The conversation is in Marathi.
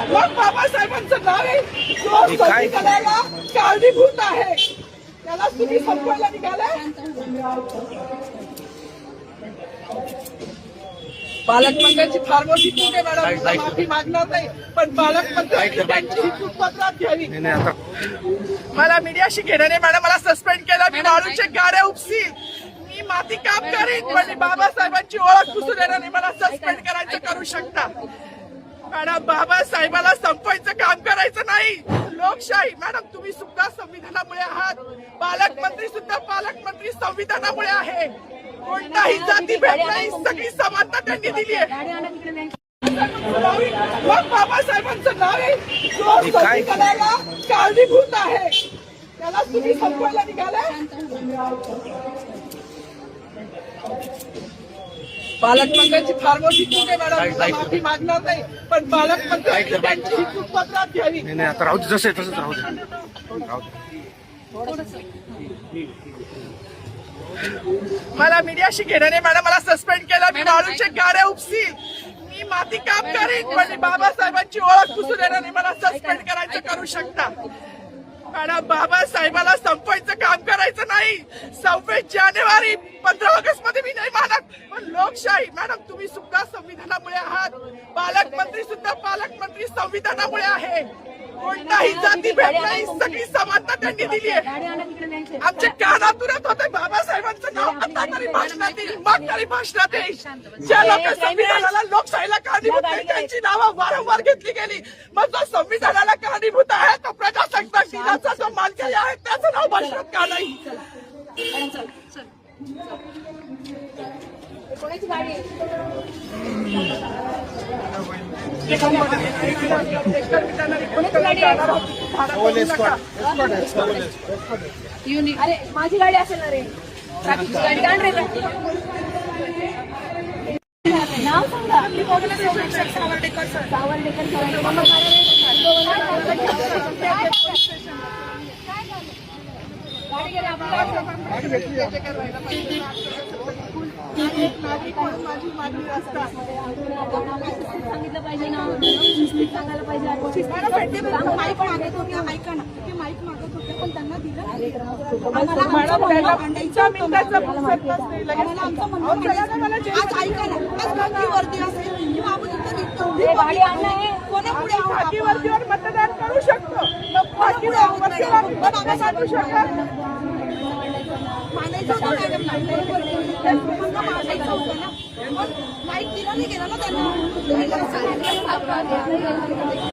मग बाबासाहेबांचं नाव आहे जो संविधानाला कारणीभूत आहे त्याला तुम्ही संपवायला निघाले. पालकमंत्र्यांची फार मोठी चूक आहे मॅडम, माफी मागणार नाही, पण पालकमंत्र्यांनी त्यांची चूक पत्रात घ्यावी. मला मीडियाशी घेणं नाही मॅडम, मला सस्पेंड केलं, मी वाळूचे गारे उपसील, मी माती काम करीन, पण बाबासाहेबांची ओळख पुसू देणार नाही. मला सस्पेंड करायचं करू शकता मॅडम, बाबासाहेबाला संपवायचं काम करायचं नाही. लोकशाही मॅडम, तुम्ही सुद्धा संविधानामुळे आहात, पालकमंत्री सुद्धा पालकमंत्री संविधानामुळे आहे. कोणताही जाती भेद नाही, सगळी समानता त्यांनी दिली आहे. मग बाबासाहेबांचं नाव आहे जो संविधानाला कारणीभूत आहे त्याला तुम्ही संपवायला निघाले. पालकमंत्र्यांची फार मोठी चूक आहे मॅडम, माफी मागणार नाही, पण पालकमंत्र्यांनी त्यांची चूक पत्रात घ्यावी. आता राहू दे, जसं तसंच राहू दे. मला मीडियाशी घेणं नाही मॅडम, मला सस्पेंड केलं, मी वाळूचे गारे उपसील, मी माती काम करीन, पण बाबासाहेबांची ओळख पुसू देणार नाही. मला सस्पेंड करायचं करू शकता मॅडम, बाबासाहेबाला संपवायचं काम करायचं नाही. 26 जानेवारी 15 ऑगस्ट मध्ये मी नाही मानत, पण लोकशाही मॅडम, तुम्ही सुद्धा संविधानामुळे आहात, पालकमंत्री सुद्धा पालकमंत्री संविधानामुळे आहे. कोणताही जाती भेद नाही, सगळी समानता त्यांनी दिली आहे. आमच्या कानातुरात होते बाबासाहेबांचं नाव, आता तरी भाषणात येईल, मग तरी भाषणात येईल. ज्या लोक संविधानाला लोकशाहीला कारणीभूत नाही त्यांची नावं वारंवार घेतली गेली, मग जो संविधानाला कारणीभूत आहे तो प्रजासत्ताक दिनाचा जो मानकरी आहे त्याचं नाव भाषणात का नाही. कोणाची गाडी अरे माझी गाडी असेल ना रे, ट्रॅफिकची गाडी काढ रे. नाव सांगा. सावर्डेकर गाडी गेली सांगितलं पाहिजे ना, सांगायला पाहिजे. माईक मागत होते, ऐका ना, ते माईक मागत होते पण त्यांना दिलं. ऐका ना, आज गर्दी असेल किंवा आपण इथं निघतो, गाडी आणणं कोणापुढे वरतीवर मतदान करू शकतो, मानायचं होतं मॅडम, मानायचं होतं ना, माईक दिला नाही गेला ना त्यांना.